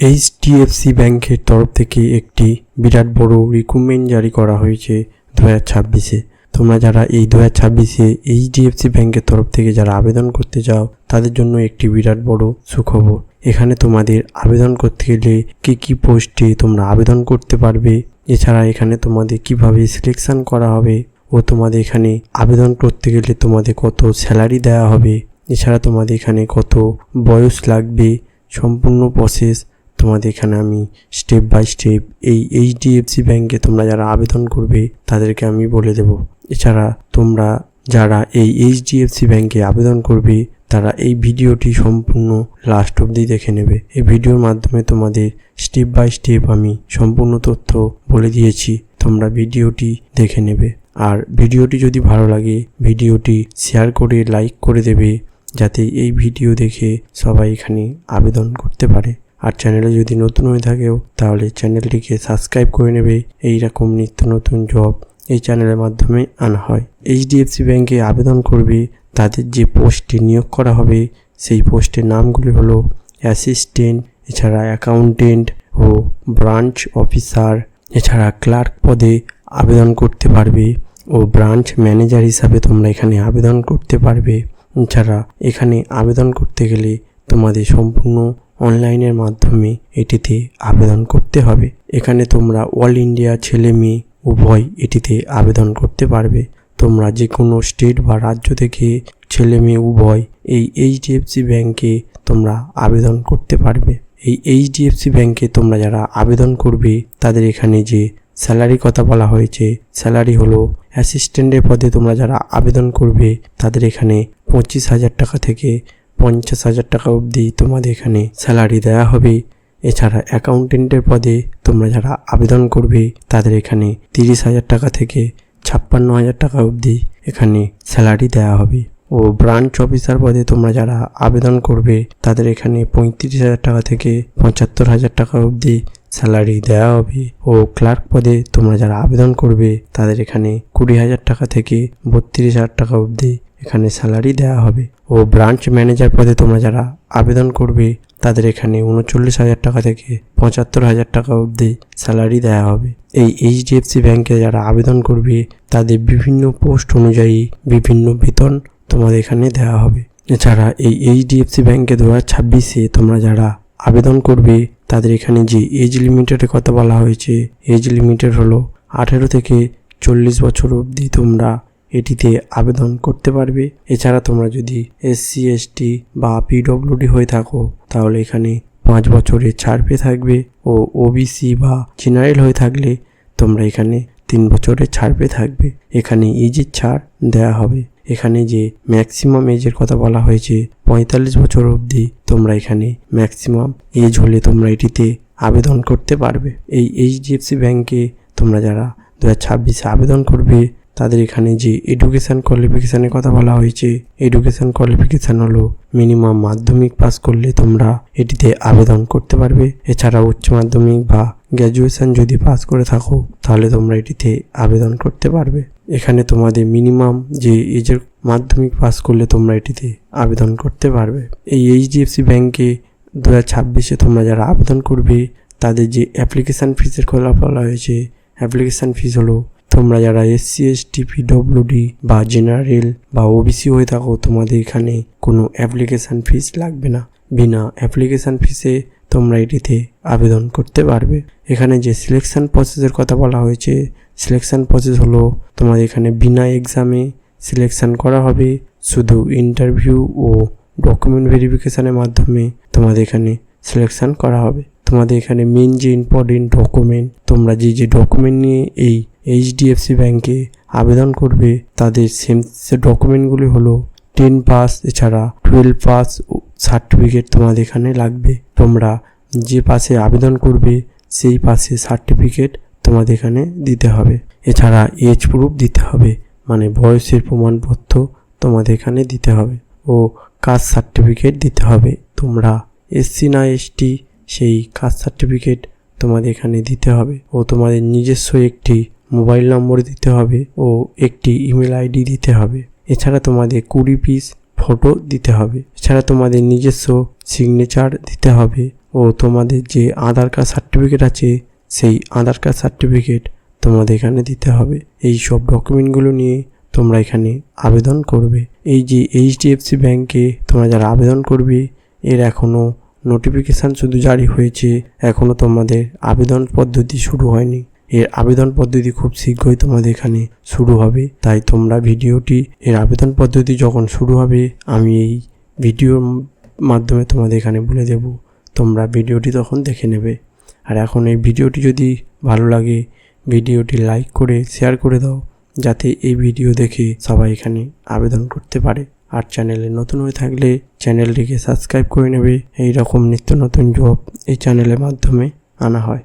HDFC ব্যাংকের তরফ থেকে একটি বিরাট বড় রিক্রুটমেন্ট জারি করা হয়েছে 2026-এ। তোমরা যারা এই 2026-এ এইচডিএফসি ব্যাংকের তরফ থেকে যারা আবেদন করতে চাও তাদের জন্য একটি বিরাট বড় সুখবর। এখানে তোমাদের আবেদন করতে গেলে কি পোস্টে তোমরা আবেদন করতে পারবে, এছাড়া এখানে তোমাদের কিভাবে সিলেকশন করা হবে ও তোমাদের এখানে আবেদন করতে গেলে তোমাদের কত স্যালারি দেওয়া হবে, এছাড়া তোমাদের এখানে কত বয়স লাগবে, সম্পূর্ণ প্রসেস তোমাদের এখানে আমি স্টেপ বাই স্টেপ এই এইচডিএফসি ব্যাংকে তোমরা যারা আবেদন করবে তাদেরকে আমি বলে দেব। এছাড়া তোমরা যারা এই এইচডিএফসি ব্যাংকে আবেদন করবে তারা এই ভিডিওটি সম্পূর্ণ লাস্ট অবধি দেখে নেবে। এই ভিডিওর মাধ্যমে তোমাদের স্টেপ বাই স্টেপ আমি সম্পূর্ণ তথ্য বলে দিয়েছি, তোমরা ভিডিওটি দেখে নেবে। আর ভিডিওটি যদি ভালো লাগে ভিডিওটি শেয়ার করে লাইক করে দেবে, যাতে এই ভিডিও দেখে সবাই এখানে আবেদন করতে পারে। আর চ্যানেলে যদি নতুন হয়ে থাকেও তাহলে চ্যানেলটিকে সাবস্ক্রাইব করে নেবে। এই রকম নিত্য নতুন জব এই চ্যানেলের মাধ্যমে আনা হয়। এইচডিএফসি ব্যাংকে আবেদন করবে তাদের যে পোস্টে নিয়োগ করা হবে সেই পোস্টের নামগুলি হলো অ্যাসিস্ট্যান্ট, এছাড়া অ্যাকাউন্টেন্ট ও ব্রাঞ্চ অফিসার, এছাড়া ক্লার্ক পদে আবেদন করতে পারবে ও ব্রাঞ্চ ম্যানেজার হিসাবে তোমরা এখানে আবেদন করতে পারবে। এছাড়া এখানে আবেদন করতে গেলে তোমাদের সম্পূর্ণ অনলাইনের মাধ্যমে এটিতে আবেদন করতে হবে। এখানে তোমরা অল ইন্ডিয়া ছেলে মেয়ে উভয় এটিতে আবেদন করতে পারবে। তোমরা যে কোনো স্টেট বা রাজ্য থেকে ছেলে মেয়ে উভয় এই এইচডিএফসি ব্যাংকে তোমরা আবেদন করতে পারবে। এই এইচডিএফসি ব্যাংকে তোমরা যারা আবেদন করবে তাদের এখানে যে স্যালারি কথা বলা হয়েছে, স্যালারি হলো অ্যাসিস্ট্যান্টের পদে তোমরা যারা আবেদন করবে তাদের এখানে 25,000 টাকা থেকে 50,000 টাকা অবধি তোমাদের এখানে স্যালারি দেওয়া হবে। এছাড়া অ্যাকাউন্টেন্টের পদে তোমরা যারা আবেদন করবে তাদের এখানে 30,000 টাকা থেকে 56,000 টাকা অবধি এখানে স্যালারি দেওয়া হবে। ও ব্রাঞ্চ অফিসার পদে তোমরা যারা আবেদন করবে তাদের এখানে 35,000 টাকা থেকে 75,000 টাকা অবধি স্যালারি দেওয়া হবে। ও ক্লার্ক পদে তোমরা যারা আবেদন করবে তাদের এখানে 20,000 টাকা থেকে 32,000 টাকা অবধি এখানে স্যালারি দেওয়া হবে। ও ব্রাঞ্চ ম্যানেজার পদে তোমরা যারা আবেদন করবে তাদের এখানে 39,000 টাকা থেকে 75,000 টাকা অবধি স্যালারি দেওয়া হবে। এই এইচডিএফসি ব্যাংকে যারা আবেদন করবে তাদের বিভিন্ন পোস্ট অনুযায়ী বিভিন্ন বেতন তোমাদের এখানে দেওয়া হবে। এছাড়া এই এইচডিএফসি ব্যাংকে 2026-এ তোমরা যারা আবেদন করবে তাদের এখানে যে এজ লিমিটের কথা বলা হয়েছে, এজ লিমিটেড হলো 18 থেকে 40 বছর অবধি তোমরা এটিতে আবেদন করতে পারবে। এছাড়া তোমরা যদি SC ST বা PWD হয়ে থাকো তাহলে এখানে 5 বছরের ছাড় পেয়ে থাকবে। ও OBC বা জেনারেল হয়ে থাকলে তোমরা এখানে 3 বছরের ছাড় পেয়ে থাকবে। এখানে এজের ছাড় দেওয়া হবে। এখানে যে ম্যাক্সিমাম এজের কথা বলা হয়েছে 45 বছর অবধি তোমরা এখানে ম্যাক্সিমাম এজ হলে তোমরা এটিতে আবেদন করতে পারবে। এই এইচডিএফসি ব্যাংকে তোমরা যারা 2026-এ আবেদন করবে তাদের এখানে যে এডুকেশান কোয়ালিফিকেশানের কথা বলা হয়েছে, এডুকেশান কোয়ালিফিকেশান হলো মিনিমাম মাধ্যমিক পাস করলে তোমরা এটিতে আবেদন করতে পারবে। এছাড়া উচ্চ মাধ্যমিক বা গ্র্যাজুয়েশন যদি পাস করে থাকো তাহলে তোমরা এটিতে আবেদন করতে পারবে। এখানে তোমাদের মিনিমাম যে এজের মাধ্যমিক পাস করলে তোমরা এটিতে আবেদন করতে পারবে। এই এইচডিএফসি ব্যাংকে 2026-এ তোমরা যারা আবেদন করবে তাদের যে অ্যাপ্লিকেশান ফিসের কথা বলা হয়েছে, অ্যাপ্লিকেশান ফিস হলো তোমরা যারা SC ST PWD বা জেনারেল বা OBC হয়ে থাকো তোমাদের এখানে কোনো অ্যাপ্লিকেশান ফিস লাগবে না। বিনা অ্যাপ্লিকেশান ফিসে তোমরা এটিতে আবেদন করতে পারবে। এখানে যে সিলেকশন প্রসেসের কথা বলা হয়েছে, সিলেকশন প্রসেস হলো তোমাদের এখানে বিনা এক্সামে সিলেকশন করা হবে, শুধু ইন্টারভিউ ও ডকুমেন্ট ভেরিফিকেশানের মাধ্যমে তোমাদের এখানে সিলেকশন করা হবে। তোমাদের এখানে মেন যে ইম্পর্টেন্ট ডকুমেন্ট, তোমরা যে ডকুমেন্ট নিয়ে এই এইচডিএফসি ব্যাংকে আবেদন করবে তাদের সে ডকুমেন্টগুলি হলো 10 পাস, এছাড়া 12 পাস সার্টিফিকেট তোমাদের এখানে লাগবে। তোমরা যে পাশে আবেদন করবে সেই পাশে সার্টিফিকেট তোমাদের এখানে দিতে হবে। এছাড়া এজ প্রুফ দিতে হবে, মানে বয়সের প্রমাণপত্র তোমাদের এখানে দিতে হবে। ও কাস্ট সার্টিফিকেট দিতে হবে। তোমরা SC না ST সেই কাস্ট সার্টিফিকেট তোমাদের এখানে দিতে হবে। ও তোমাদের নিজস্ব একটি মোবাইল নম্বর দিতে হবে ও একটি ইমেল ID দিতে হবে। এছাড়া তোমাদের 20 পিস ফটো দিতে হবে। এছাড়া তোমাদের নিজস্ব সিগনেচার দিতে হবে ও তোমাদের যে আধার কার্ড সার্টিফিকেট আছে সেই আধার কার্ড সার্টিফিকেট তোমাদের এখানে দিতে হবে। এই সব ডকুমেন্টগুলো নিয়ে তোমরা এখানে আবেদন করবে। এই যে এইচডিএফসি ব্যাংকে তোমরা যারা আবেদন করবে এর এখনও নোটিফিকেশান শুধু জারি হয়েছে, এখনও তোমাদের আবেদন পদ্ধতি শুরু হয়নি। এর আবেদন পদ্ধতি খুব শীঘ্রই তোমাদের এখানে শুরু হবে। তাই তোমরা এর আবেদন পদ্ধতি যখন শুরু হবে আমি এই ভিডিওর মাধ্যমে তোমাদের এখানে বলে দেব, তোমরা ভিডিওটি তখন দেখে নেবে। আর এখন এই ভিডিওটি যদি ভালো লাগে ভিডিওটি লাইক করে শেয়ার করে দাও, যাতে এই ভিডিও দেখে সবাই এখানে আবেদন করতে পারে। আর চ্যানেলে নতুন হয়ে থাকলে চ্যানেলটিকে সাবস্ক্রাইব করে নেবে। এই রকম নিত্য নতুন জব এই চ্যানেলের মাধ্যমে আনা হয়।